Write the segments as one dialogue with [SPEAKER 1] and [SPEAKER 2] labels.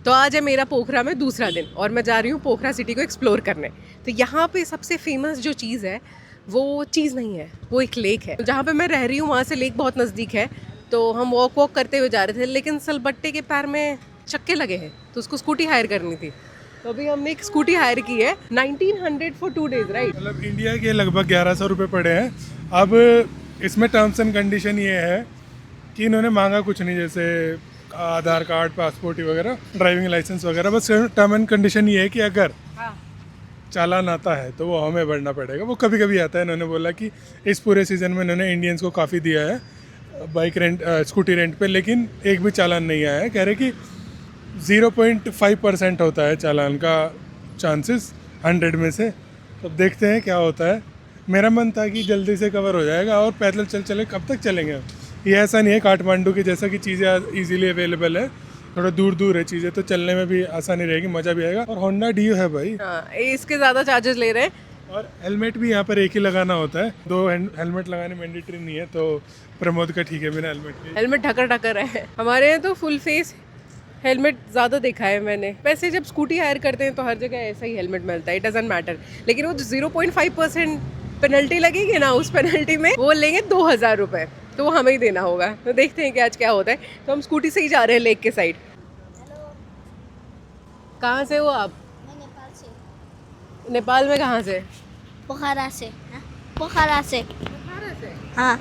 [SPEAKER 1] तो आज है मेरा पोखरा में दूसरा दिन और मैं जा रही हूँ पोखरा सिटी को एक्सप्लोर करने। तो यहाँ पे सबसे फेमस जो चीज़ है वो चीज़ नहीं है, वो एक लेक है। जहाँ पे मैं रह रही हूँ वहाँ से लेक बहुत नज़दीक है, तो हम वॉक करते हुए जा रहे थे, लेकिन सलबट्टे के पैर में चक्के लगे हैं तो उसको स्कूटी हायर करनी थी। तो अभी हमने एक स्कूटी हायर की है 1900 फॉर 2 days, राइट?
[SPEAKER 2] मतलब इंडिया के लगभग 1100 रुपये पड़े हैं। अब इसमें टर्म्स एंड कंडीशन ये है कि इन्होंने मांगा कुछ नहीं, जैसे आधार कार्ड, पासपोर्ट वगैरह, ड्राइविंग लाइसेंस वगैरह। बस टर्म एंड कंडीशन ये है कि अगर चालान आता है तो वो हमें भरना पड़ेगा। वो कभी कभी आता है। इन्होंने बोला कि इस पूरे सीज़न में इन्होंने इंडियंस को काफ़ी दिया है बाइक रेंट, स्कूटी रेंट पे, लेकिन एक भी चालान नहीं आया है। कह रहे कि 0.5% होता है चालान का चांसेस 100 में से। तो देखते हैं क्या होता है। मेरा मन था कि जल्दी से कवर हो जाएगा और पैदल चले। कब तक चलेंगे? ये ऐसा नहीं है काठमांडू की जैसा कि चीज़ें इजीली अवेलेबल है, थोड़ा दूर दूर है चीज़ें, तो चलने में भी आसानी रहेगी, मज़ा भी आएगा। और होंडा डियो है भाई।
[SPEAKER 1] हाँ, इसके ज़्यादा चार्जेस ले रहे हैं।
[SPEAKER 2] और हेलमेट भी यहाँ पर एक ही लगाना होता है, 2 हेलमेट लगाने मैंडेटरी नहीं है। तो प्रमोद का ठीक है बिना हेलमेट के।
[SPEAKER 1] हेलमेट ढकर है, हमारे यहाँ तो फुल फेस हेलमेट ज़्यादा देखा है मैंने। वैसे जब स्कूटी हायर करते हैं तो हर जगह ऐसा ही हेलमेट मिलता है, इट डजंट मैटर। लेकिन वो 0.5% पेनल्टी लगेगी ना, उस पेनल्टी में वो लेंगे 2000 रुपये, तो वो हमें ही देना होगा। तो देखते हैं कि आज क्या होता है। तो हम स्कूटी से ही जा रहे हैं लेक के साइड। कहाँ से हो आप?
[SPEAKER 3] मैं नेपाल से।
[SPEAKER 1] नेपाल में कहाँ से?
[SPEAKER 3] पोखरा से। हाँ? पोखरा से।
[SPEAKER 1] पोखरा से?
[SPEAKER 3] हाँ,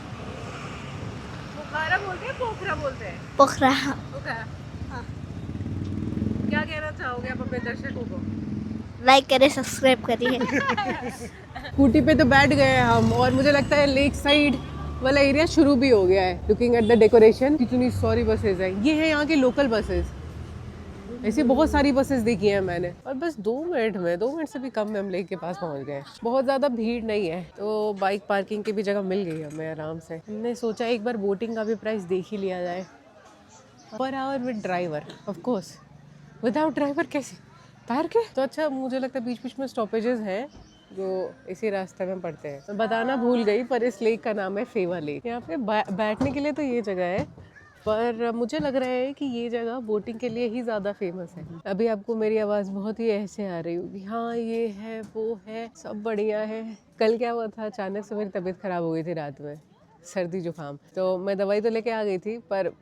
[SPEAKER 1] पोखरा बोलते हैं, पोखरा बोलते हैं?
[SPEAKER 3] पोखरा।
[SPEAKER 1] पोखरा।
[SPEAKER 3] हाँ।
[SPEAKER 1] क्या कहना चाहोगे आप अपने दर्शकों को?
[SPEAKER 3] लाइक करें, सब्सक्राइब करिए।
[SPEAKER 1] स्कूटी पे तो बैठ गए हैं हम, और मुझे लगता है लेक साइड वाला एरिया शुरू भी हो गया है। लुकिंग एट द डेकोरेशन, कितनी सारी बसेज हैं। ये है यहाँ की लोकल बसेज। ऐसी बहुत सारी बसेस देखी हैं मैंने। और बस 2 मिनट से भी कम में हम लेक के पास पहुँच गए। बहुत ज़्यादा भीड़ नहीं है, तो बाइक पार्किंग की भी जगह मिल गई हमें आराम से। हमने सोचा एक बार बोटिंग का भी प्राइस देख ही लिया जाए। Per hour with driver, of course. Without driver कैसे पैर के? तो अच्छा, मुझे लगता है बीच बीच में स्टॉपेजेस हैं जो इसी रास्ते में पड़ते हैं। मैं बताना भूल गई, पर इस लेक का नाम है फेवा लेक। यहाँ पे बैठने के लिए तो ये जगह है, पर मुझे लग रहा है कि ये जगह बोटिंग के लिए ही ज़्यादा फेमस है। अभी आपको मेरी आवाज़ बहुत ही ऐसे आ रही होगी, हाँ ये है वो है, सब बढ़िया है। कल क्या हुआ था, अचानक से मेरी तबीयत ख़राब हो गई थी रात में, सर्दी जुकाम। तो मैं दवाई तो लेके आ गई थी, पर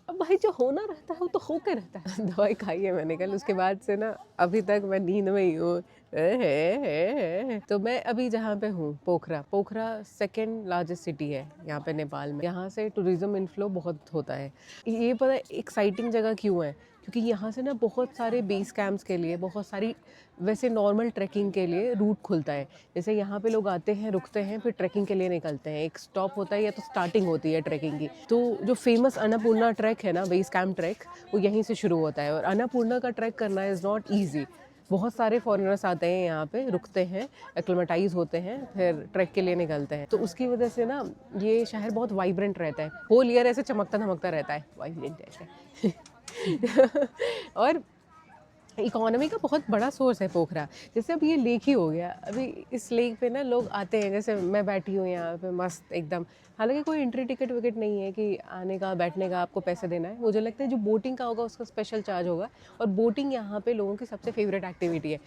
[SPEAKER 1] अब भाई जो होना रहता है वो तो होकर रहता है। दवाई खाई है मैंने कल, उसके बाद से ना अभी तक मैं नींद में ही हूँ। तो मैं अभी जहाँ पे हूँ, पोखरा सेकेंड लार्जेस्ट सिटी है यहाँ पे नेपाल में। यहाँ से टूरिज्म इनफ्लो बहुत होता है। ये पता है एक्साइटिंग जगह क्यों है? क्योंकि यहाँ से ना बहुत सारे बेस कैंप्स के लिए, बहुत सारी वैसे नॉर्मल ट्रैकिंग के लिए रूट खुलता है। जैसे यहाँ पे लोग आते हैं, रुकते हैं, फिर ट्रैकिंग के लिए निकलते हैं। एक स्टॉप होता है या तो स्टार्टिंग होती है ट्रैकिंग की। तो जो फेमस अन्नपूर्णा ट्रैक है ना, बेस कैंप ट्रैक, वो यहीं से शुरू होता है। और अन्नपूर्णा का ट्रैक करना इज़ नॉट ईजी। बहुत सारे फॉरेनर्स आते हैं यहाँ पे, रुकते हैं, एक्लेमेटाइज होते हैं, फिर ट्रैक के लिए निकलते हैं। तो उसकी वजह से ना ये शहर बहुत वाइब्रेंट रहता है। होल ईयर ऐसे चमकता धमकता रहता है, वाइब्रेंट ऐसे। और इकोनॉमी का बहुत बड़ा सोर्स है पोखरा। जैसे अब ये लेक ही हो गया, अभी इस लेक पे ना लोग आते हैं, जैसे मैं बैठी हूँ यहाँ पे मस्त एकदम। हालांकि कोई एंट्री टिकट विकेट नहीं है कि आने का बैठने का आपको पैसे देना है। मुझे लगता है जो बोटिंग का होगा उसका स्पेशल चार्ज होगा। और बोटिंग यहाँ पे लोगों की सबसे फेवरेट एक्टिविटी है,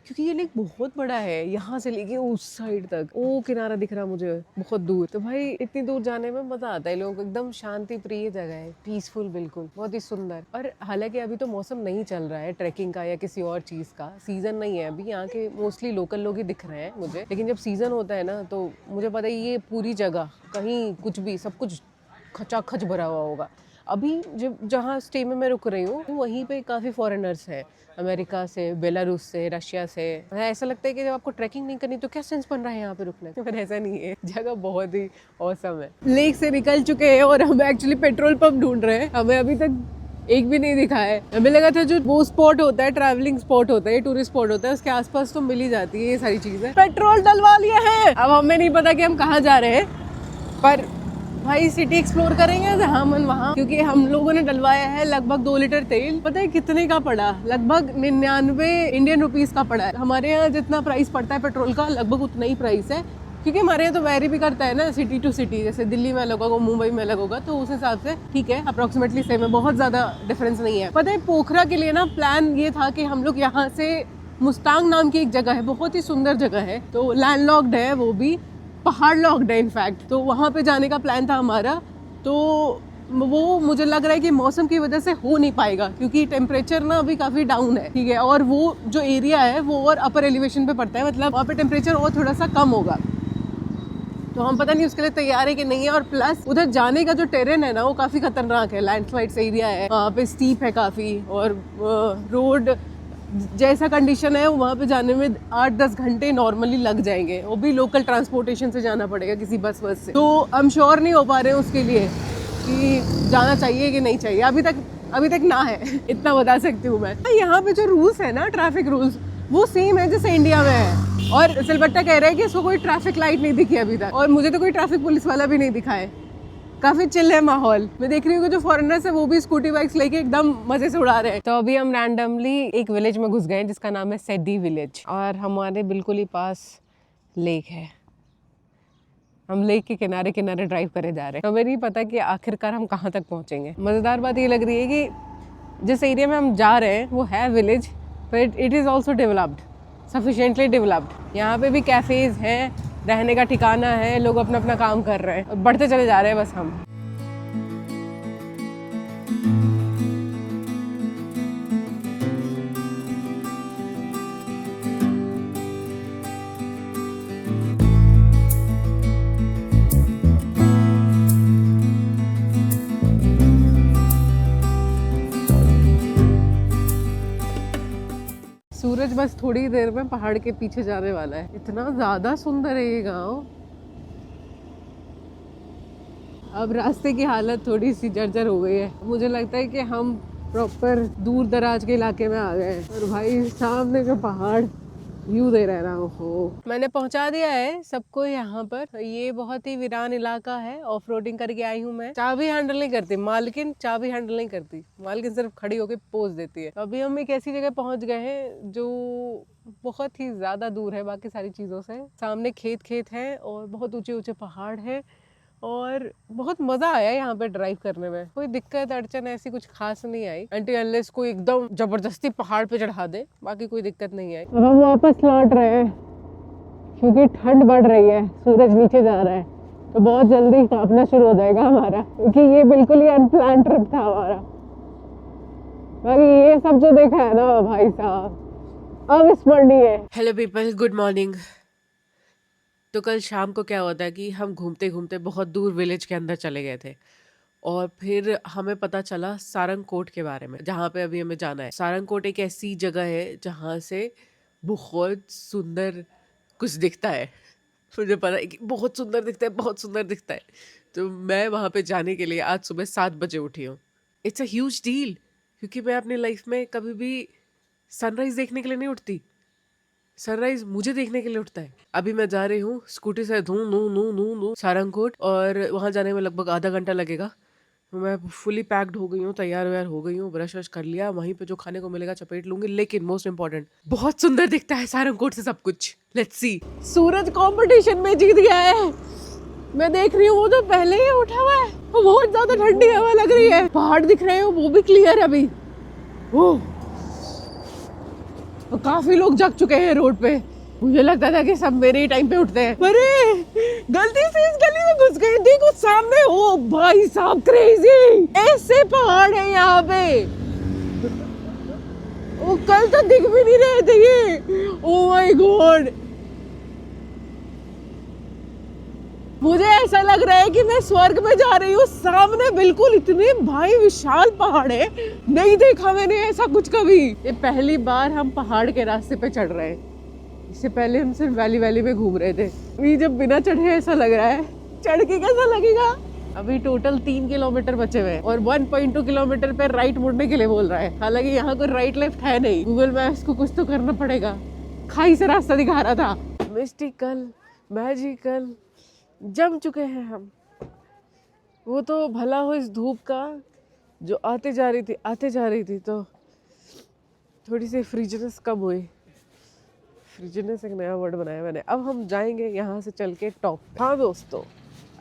[SPEAKER 1] क्योंकि ये लेक बहुत बड़ा है, यहाँ से लेके उस साइड तक। वो किनारा दिख रहा मुझे बहुत दूर। तो भाई इतनी दूर जाने में मज़ा आता है लोगों को। एकदम शांति प्रिय जगह है, पीसफुल, बिल्कुल बहुत ही सुंदर। और हालांकि अभी तो मौसम नहीं चल रहा है ट्रैकिंग का या किसी और चीज़ का, सीज़न नहीं है अभी। यहाँ के मोस्टली लोकल लोग ही दिख रहे हैं मुझे। लेकिन जब सीज़न होता है ना, तो मुझे पता है ये पूरी जगह कहीं कुछ भी, सब कुछ खचाखच भरा हुआ होगा। अभी जब जहाँ स्टे में मैं रुक रही हूँ, वहीं पे काफ़ी फॉरेनर्स हैं, अमेरिका से, बेलारूस से, रशिया से। ऐसा लगता है कि जब आपको ट्रैकिंग नहीं करनी तो क्या सेंस बन रहा है यहाँ पे रुकने का? पर ऐसा नहीं है, जगह बहुत ही ऑसम है। लेक से निकल चुके हैं और हम एक्चुअली पेट्रोल पंप ढूंढ रहे हैं। हमें अभी तक एक भी नहीं दिखा है। हमें लगा था जो वो स्पॉट होता है, ट्रैवलिंग स्पॉट होता है, टूरिस्ट स्पॉट होता है, उसके आसपास तो मिल ही जाती है ये सारी चीज़ें। पेट्रोल डलवा लिए हैं, अब हमें नहीं पता कि हम कहाँ जा रहे हैं, पर भाई सिटी एक्सप्लोर करेंगे जहाँ मन वहाँ। क्योंकि हम लोगों ने डलवाया है लगभग 2 लीटर तेल। पता है कितने का पड़ा? लगभग 99 इंडियन रुपीस का पड़ा है। हमारे यहाँ जितना प्राइस पड़ता है पेट्रोल का, लगभग उतना ही प्राइस है क्योंकि हमारे यहाँ तो वेरी भी करता है ना सिटी टू सिटी, जैसे दिल्ली में अलग होगा, मुंबई में अलग होगा, तो उस हिसाब से ठीक है, अप्रोक्सीमेटली सेम है, बहुत ज़्यादा डिफरेंस नहीं है। पता है पोखरा के लिए ना प्लान ये था कि हम लोग यहाँ से मुस्तांग नाम की एक जगह है, बहुत ही सुंदर जगह है, तो लैंडलॉक्ड है, वो भी पहाड़ लॉक्ड है इनफैक्ट, तो वहाँ पे जाने का प्लान था हमारा। तो वो मुझे लग रहा है कि मौसम की वजह से हो नहीं पाएगा, क्योंकि टेम्परेचर ना अभी काफ़ी डाउन है, ठीक है, और वो जो एरिया है वो और अपर एलिवेशन पे पड़ता है, मतलब वहाँ पे टेम्परेचर और थोड़ा सा कम होगा, तो हम पता नहीं उसके लिए तैयार है कि नहीं है। और प्लस उधर जाने का जो टेरेन है ना वो काफ़ी खतरनाक है, लैंडस्लाइड्स एरिया है, वहाँ पे स्टीप है काफ़ी, और रोड जैसा कंडीशन है वहाँ पे जाने में 8-10 घंटे नॉर्मली लग जाएंगे, वो भी लोकल ट्रांसपोर्टेशन से जाना पड़ेगा, किसी बस से। तो हम श्योर नहीं हो पा रहे हैं उसके लिए कि जाना चाहिए कि नहीं चाहिए, अभी तक ना है इतना बता सकती हूँ मैं। यहाँ पे जो रूल्स है ना, ट्रैफिक रूल्स, वो सेम है जैसे इंडिया में है, और सिलबट्टा कह रहा है कि इसको कोई ट्रैफिक लाइट नहीं दिखी अभी तक, और मुझे तो कोई ट्रैफिक पुलिस वाला भी नहीं दिखा है, काफी चिल है माहौल। मैं देख रही हूँ कि जो फॉरेनर्स है वो भी स्कूटी बाइक्स लेके एकदम मजे से उड़ा रहे हैं। तो अभी हम रैंडमली एक विलेज में घुस गए हैं जिसका नाम है सेडी विलेज, और हमारे बिल्कुल ही पास लेक है, हम लेक के किनारे किनारे ड्राइव करे जा रहे हैं। हमें नहीं पता कि आखिरकार हम कहाँ तक पहुँचेंगे। मज़ेदार बात ये लग रही है कि जिस एरिया में हम जा रहे हैं वो है village, but it is also developed, sufficiently developed. यहाँ पे भी कैफ़ेज़ हैं, रहने का ठिकाना है, लोग अपना अपना काम कर रहे हैं, बढ़ते चले जा रहे हैं बस हम। सूरज बस थोड़ी देर में पहाड़ के पीछे जाने वाला है। इतना ज़्यादा सुंदर है ये गाँव। अब रास्ते की हालत थोड़ी सी जर्जर हो गई है, मुझे लगता है कि हम प्रॉपर दूर दराज के इलाके में आ गए हैं। और भाई सामने जो पहाड़ व्यू दे रहा है, हो मैंने पहुंचा दिया है सबको यहाँ पर। ये बहुत ही वीरान इलाका है, ऑफ रोडिंग करके आई हूँ मैं। चाबी हैंडल नहीं करती मालकिन, चाबी हैंडल नहीं करती मालकिन, सिर्फ खड़ी होकर पोज देती है। अभी हम एक ऐसी जगह पहुंच गए हैं जो बहुत ही ज्यादा दूर है बाकी सारी चीजों से। सामने खेत है और बहुत ऊंचे ऊंचे पहाड़ है, और बहुत मजा आया यहाँ पे ड्राइव करने में। कोई दिक्कत अड़चन ऐसी कुछ खास नहीं आई, अनटिल अनलेस कोई एकदम जबरदस्ती पहाड़ पे चढ़ा दे, बाकी कोई दिक्कत नहीं आई। अब हम वापस लौट रहे हैं क्योंकि ठंड बढ़ रही है, सूरज नीचे जा रहा है, तो बहुत जल्दी कांपना शुरू हो जाएगा हमारा, क्योंकि ये बिल्कुल ही अनप्लान ट्रिप था हमारा। बाकी ये सब जो देखा है ना भाई साहब अविस्मरणीय है। Hello people, good morning. तो कल शाम को क्या होता है कि हम घूमते घूमते बहुत दूर विलेज के अंदर चले गए थे, और फिर हमें पता चला सारंगकोट के बारे में, जहाँ पे अभी हमें जाना है। सारंगकोट एक ऐसी जगह है जहाँ से बहुत सुंदर कुछ दिखता है। मुझे पता है कि बहुत सुंदर दिखता है, बहुत सुंदर दिखता है। तो मैं वहाँ पे जाने के लिए आज सुबह 7 बजे उठी हूँ। इट्स अ ह्यूज डील, क्योंकि मैं अपनी लाइफ में कभी भी सनराइज देखने के लिए नहीं उठती, सनराइज मुझे देखने के लिए उठता है। अभी मैं जा रही हूँ स्कूटी से धू सारंगकोट, और वहाँ जाने में लगभग आधा घंटा लगेगा। मैं फुली पैक्ड हो गई हूँ, तैयार व्यार हो गई हूँ, ब्रश वश कर लिया, वहीं पे जो खाने को मिलेगा चपेट लूंगी। लेकिन मोस्ट इम्पोर्टेंट, बहुत सुंदर दिखता है सारंगकोट से सब कुछ। Let's see. सूरज कंपटीशन में जीत गया है। मैं देख रही हूँ वो तो पहले ही उठा हुआ है, बहुत ज्यादा ठंडी हवा लग रही है, पहाड़ दिख रहे हैं वो भी क्लियर अभी। काफी लोग जग चुके हैं रोड पे, मुझे लगता था कि सब मेरे ही टाइम पे उठते हैं। अरे गलती से इस गली में घुस गए, देखो सामने, ओ भाई साहब क्रेजी, ऐसे पहाड़ है यहाँ पे, वो कल तो दिख भी नहीं रहे थे ये। ओ माय गॉड, मुझे ऐसा लग रहा है कि मैं स्वर्ग में जा रही हूँ। सामने बिल्कुल इतने भाई विशाल पहाड़ है, नहीं देखा मैंने ऐसा कुछ कभी। ये पहली बार हम पहाड़ के रास्ते पे चढ़ रहे हैं, इससे पहले हम सिर्फ वैली में घूम रहे थे। अभी जब बिना चढ़े ऐसा लग रहा है, चढ़ के कैसा लगेगा। अभी टोटल 3 किलोमीटर बचे हुए हैं, और 1.2 किलोमीटर पे राइट मुड़ने के लिए बोल रहा है। हालांकि यहाँ कोई राइट लेफ्ट है नहीं, गूगल मैप्स को कुछ तो करना पड़ेगा। खाई से रास्ता दिखा रहा था। मिस्टिकल मैजिकल जम चुके हैं हम। वो तो भला हो इस धूप का जो आते जा रही थी, तो थोड़ी सी फ्रीजनेस कम हुई, फ्रिजीनेस एक नया वर्ड बनाया मैंने। अब हम जाएंगे यहाँ से चल के टॉप। हाँ दोस्तों,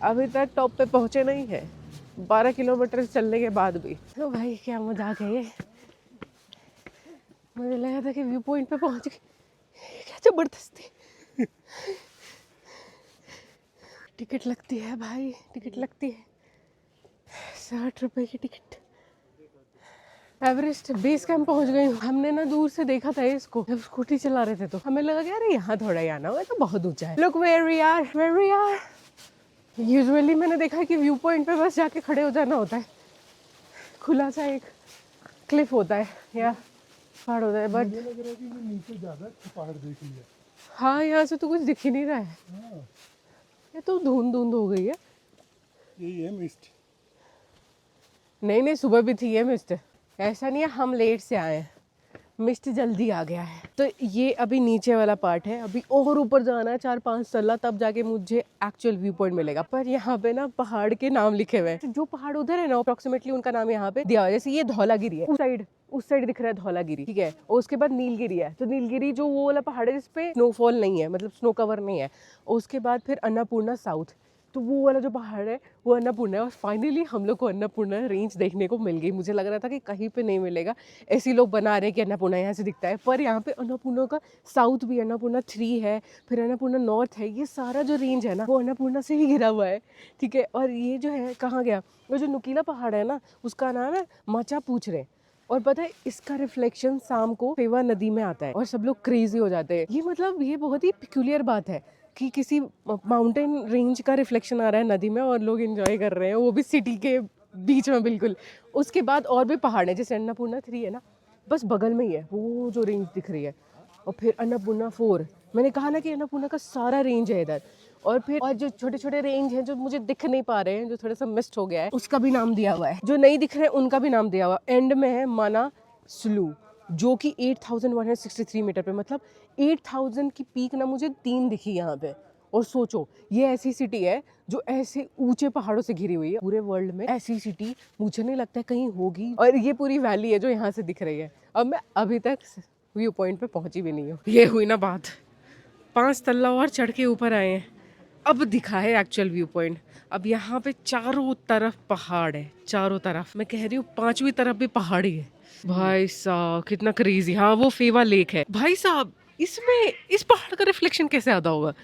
[SPEAKER 1] अभी तक टॉप पे पहुँचे नहीं है, 12 किलोमीटर चलने के बाद भी। तो भाई क्या मजाक है ये, मुझे लगा था कि व्यू पॉइंट पे पहुँच गए, क्या जबरदस्ती। टिकट लगती है भाई, टिकट लगती है, 60 रुपए की टिकट। एवरेस्ट बेस कैंप पहुंच गई हूँ। हमने ना दूर से देखा था इसको जब स्कूटी चला रहे थे, तो हमें लगा कि अरे यहाँ थोड़ा ही आना हुआ, तो बहुत ऊंचा है। Look where we are. Usually मैंने देखा है कि व्यू पॉइंट पे बस जाके खड़े हो जाना होता है, खुला सा एक क्लिफ होता है या पहाड़ होता है, बट
[SPEAKER 2] मुझे लग रहा है कि मैं नीचे ज़्यादा पहाड़ देख लिया।
[SPEAKER 1] हाँ यहाँ से तो कुछ दिख ही नहीं रहा है।
[SPEAKER 2] हाँ,
[SPEAKER 1] ये तो धुंध हो गई है।
[SPEAKER 2] यही है मिस्ट।
[SPEAKER 1] नहीं सुबह भी थी ये मिस्ट, ऐसा नहीं है हम लेट से आए हैं, मिस्ट जल्दी आ गया है। तो ये अभी नीचे वाला पार्ट है, अभी और ऊपर जाना है 4-5 तल्ला, तब जाके मुझे एक्चुअल व्यू पॉइंट मिलेगा। पर यहाँ पे ना पहाड़ के नाम लिखे हुए हैं, जो पहाड़ उधर है ना अप्रोक्सीमेटली उनका नाम यहाँ पे दिया हुआ है। जैसे ये धौलागिरी है, उस साइड दिख रहा है धौलागिरी, ठीक है। और उसके बाद नीलगिरी है, तो नीलगिरी जो वो वाला पहाड़ है जिसपे स्नोफॉल नहीं है, मतलब स्नो कवर नहीं है। और उसके बाद फिर अन्नपूर्णा साउथ, तो वो वाला जो पहाड़ है वो अन्नपूर्णा है। और फाइनली हम लोग को अन्नपूर्णा रेंज देखने को मिल गई। मुझे लग रहा था कि कहीं पे नहीं मिलेगा, ऐसे लोग बना रहे हैं कि अन्नपूर्णा यहाँ से दिखता है, पर यहाँ पे अन्नपूर्णा का साउथ भी, अन्नपूर्णा 3 है, फिर अन्नपूर्णा नॉर्थ है। ये सारा जो रेंज है ना वो अन्नपूर्णा से ही घिरा हुआ है, ठीक है। और ये जो है कहाँ गया, वो जो नुकीला पहाड़ है ना उसका नाम है माचा पूछरे। और पता है इसका रिफ्लेक्शन शाम को फेवा नदी में आता है और सब लोग क्रेजी हो जाते हैं। ये मतलब ये बहुत ही पिक्यूलियर बात है कि किसी माउंटेन रेंज का रिफ्लेक्शन आ रहा है नदी में और लोग एंजॉय कर रहे हैं, वो भी सिटी के बीच में बिल्कुल। उसके बाद और भी पहाड़ है, जैसे अन्नपूर्णा 3 है ना, बस बगल में ही है वो जो रेंज दिख रही है। और फिर अन्नपूर्णा 4, मैंने कहा ना कि अन्नपूर्णा का सारा रेंज है इधर। और फिर और जो छोटे छोटे रेंज हैं जो मुझे दिख नहीं पा रहे हैं, जो थोड़ा सा मिस्ट हो गया है, उसका भी नाम दिया हुआ है। जो नहीं दिख रहे हैं उनका भी नाम दिया हुआ है। एंड में है माना स्लू, जो कि 8163 मीटर पे, मतलब 8000 की पीक ना मुझे 3 दिखी यहाँ पे। और सोचो ये ऐसी सिटी है जो ऐसे ऊंचे पहाड़ों से घिरी हुई है, पूरे वर्ल्ड में ऐसी सिटी मुझे नहीं लगता है कहीं होगी। और ये पूरी वैली है जो यहाँ से दिख रही है। अब मैं अभी तक व्यू पॉइंट पे पहुंची भी नहीं हूँ। ये हुई ना बात, 5 तल्ला और चढ़ के ऊपर आए हैं, अब दिखा है एक्चुअल व्यू पॉइंट। अब यहाँ पे चारों तरफ पहाड़ है, चारों तरफ, मैं कह रही हूँ 5वीं तरफ भी पहाड़ ही है। भाई साहब कितना क्रेजी। हाँ वो फेवा लेक है भाई साहब, इसमें इस पहाड़ का रिफ्लेक्शन कैसे आता होगा।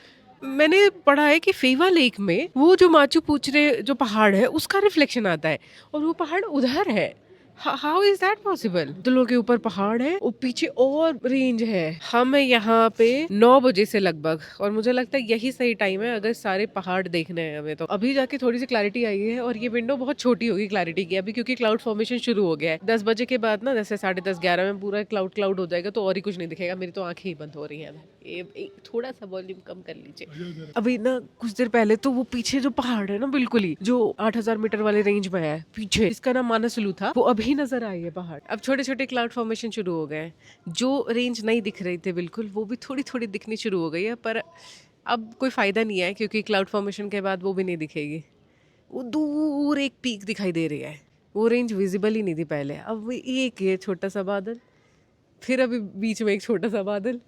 [SPEAKER 1] मैंने पढ़ा है कि फेवा लेक में वो जो माचू पुचरे जो पहाड़ है उसका रिफ्लेक्शन आता है, और वो पहाड़ उधर है। How is that possible. दिलों के ऊपर पहाड़ है और पीछे और रेंज है। हम यहाँ पे 9 बजे से लगभग, और मुझे लगता है यही सही टाइम है अगर सारे पहाड़ देखने हैं हमें। तो अभी जाके थोड़ी सी क्लैरिटी आई है, और ये विंडो बहुत छोटी होगी क्लैरिटी की अभी, क्योंकि क्लाउड फॉर्मेशन शुरू हो गया है। 10 बजे के बाद ना, जैसे 10:30-11 में पूरा क्लाउड हो जाएगा, तो और ही कुछ नहीं दिखेगा। मेरी तो आंखें ही बंद हो रही है। थोड़ा सा वॉल्यूम कम कर लीजिए। अभी ना कुछ देर पहले तो वो पीछे जो पहाड़ है ना बिल्कुल ही, जो 8000 मीटर वाले रेंज में है पीछे, इसका नाम मानसलू था, वो अभी नजर आई है पहाड़। अब छोटे छोटे क्लाउड फॉर्मेशन शुरू हो गए हैं, जो रेंज नहीं दिख रही थी बिल्कुल वो भी थोड़ी थोड़ी दिखनी शुरू हो गई है। पर अब कोई फायदा नहीं है, क्योंकि क्लाउड फॉर्मेशन के बाद वो भी नहीं दिखेगी। वो दूर एक पीक दिखाई दे रही है, वो रेंज विजिबल ही नहीं थी पहले। अब एक ये छोटा सा बादल, फिर अभी बीच में एक छोटा सा बादल,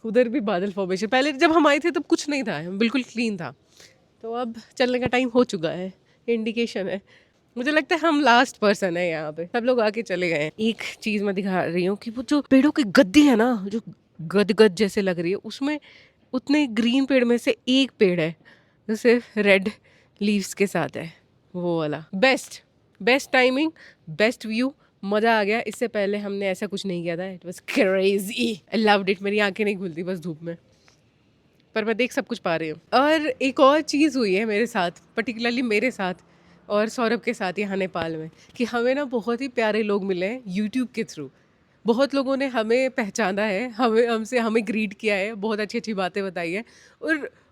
[SPEAKER 1] उधर भी बादल फॉर्मेशन। पहले जब हम आए थे तब कुछ नहीं था, बिल्कुल क्लीन था। तो अब चलने का टाइम हो चुका है, इंडिकेशन है। मुझे लगता है हम लास्ट पर्सन है यहाँ पे, सब लोग आके चले गए हैं। एक चीज मैं दिखा रही हूँ कि वो जो पेड़ों की गद्दी है ना, जो गदगद जैसे लग रही है, उसमें उतने ग्रीन पेड़ में से एक पेड़ है जो सिर्फ रेड लीव्स के साथ है, वो वाला। बेस्ट टाइमिंग, बेस्ट व्यू, मजा आ गया। इससे पहले हमने ऐसा कुछ नहीं किया था। It was crazy, I loved it. मेरी आंखें नहीं खुलती बस धूप में, पर मैं देख सब कुछ पा रही हूँ। और एक और चीज़ हुई है मेरे साथ, पर्टिकुलरली मेरे साथ और सौरभ के साथ यहाँ नेपाल में, कि हमें ना बहुत ही प्यारे लोग मिले हैं यूट्यूब के थ्रू। बहुत लोगों ने हमें पहचाना है, हमें ग्रीट किया है, बहुत अच्छी अच्छी बातें बताई है।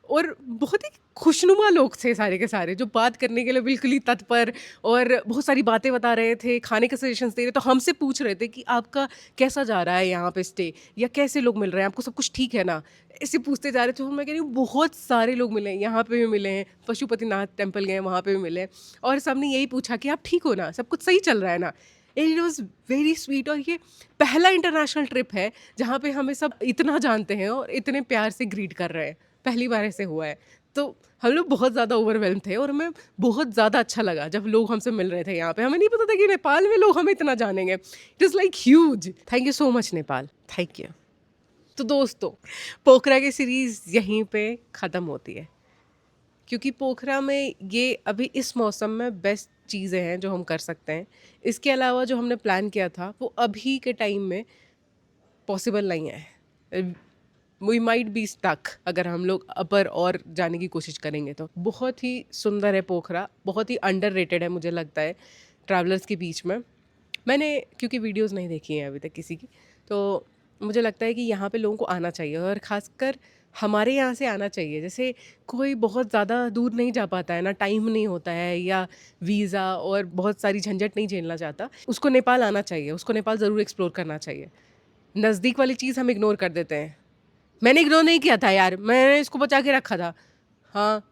[SPEAKER 1] और बहुत ही खुशनुमा लोग थे सारे के सारे, जो बात करने के लिए बिल्कुल ही तत्पर, और बहुत सारी बातें बता रहे थे, खाने के सजेशंस दे रहे। तो हमसे पूछ रहे थे कि आपका कैसा जा रहा है यहाँ पे स्टे, या कैसे लोग मिल रहे हैं आपको, सब कुछ ठीक है ना, ऐसे पूछते जा रहे थे। मैं कह रही हूँ बहुत सारे लोग मिले हैं, यहाँ पे भी मिले हैं, पशुपतिनाथ टेम्पल गए वहाँ पे भी मिले हैं, और सबने यही पूछा कि आप ठीक हो ना, सब कुछ सही चल रहा है ना। And it was very sweet. और ये पहला इंटरनेशनल ट्रिप है जहाँ पे हमें सब इतना जानते हैं और इतने प्यार से ग्रीट कर रहे हैं, पहली बार ऐसे हुआ है। तो हम लोग बहुत ज़्यादा ओवरवेल्म थे और हमें बहुत ज़्यादा अच्छा लगा जब लोग हमसे मिल रहे थे यहाँ पे। हमें नहीं पता था कि नेपाल में लोग हमें इतना जानेंगे। It is like huge. Thank you so much Nepal, thank you. तो दोस्तों, पोखरा की सीरीज़ यहीं पे ख़त्म होती है, क्योंकि पोखरा में ये अभी इस मौसम में बेस्ट चीज़ें हैं जो हम कर सकते हैं। इसके अलावा जो हमने प्लान किया था वो अभी के टाइम में पॉसिबल नहीं है। वी माइट बी स्टक अगर हम लोग अपर और जाने की कोशिश करेंगे तो। बहुत ही सुंदर है पोखरा, बहुत ही अंडररेटेड है मुझे लगता है ट्रैवलर्स के बीच में। मैंने क्योंकि वीडियोस नहीं देखी हैं अभी तक किसी की, तो मुझे लगता है कि यहाँ पे लोगों को आना चाहिए और ख़ासकर हमारे यहाँ से आना चाहिए। जैसे कोई बहुत ज़्यादा दूर नहीं जा पाता है ना, टाइम नहीं होता है या वीज़ा और बहुत सारी झंझट नहीं झेलना चाहता, उसको नेपाल आना चाहिए, उसको नेपाल ज़रूर एक्सप्लोर करना चाहिए। नज़दीक वाली चीज़ हम इग्नोर कर देते हैं। मैंने इग्नोर नहीं किया था यार, मैंने इसको बचा के रखा था, हाँ,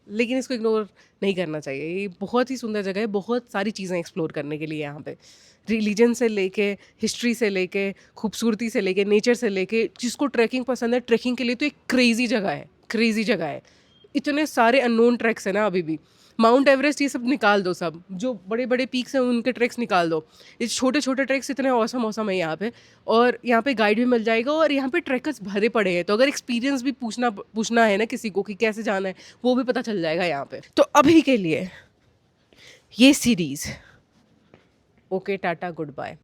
[SPEAKER 1] लेकिन इसको इग्नोर नहीं करना चाहिए। ये बहुत ही सुंदर जगह है, बहुत सारी चीज़ें एक्सप्लोर करने के लिए यहाँ पे, रिलीजन से लेके, हिस्ट्री से लेके, खूबसूरती से लेके, नेचर से लेके। जिसको ट्रैकिंग पसंद है, ट्रैकिंग के लिए तो एक क्रेज़ी जगह है, क्रेज़ी जगह है। इतने सारे अननोन ट्रैक्स हैं ना अभी भी। माउंट एवरेस्ट ये सब निकाल दो, सब जो बड़े बड़े पीक्स हैं उनके ट्रैक्स निकाल दो, ये छोटे छोटे ट्रैक्स इतने औसम औसम है यहाँ पे। और यहाँ पे गाइड भी मिल जाएगा और यहाँ पे ट्रैकर्स भरे पड़े हैं, तो अगर एक्सपीरियंस भी पूछना है ना किसी को कि कैसे जाना है, वो भी पता चल जाएगा यहाँ पे। तो अभी के लिए ये series okay, tata, good bye.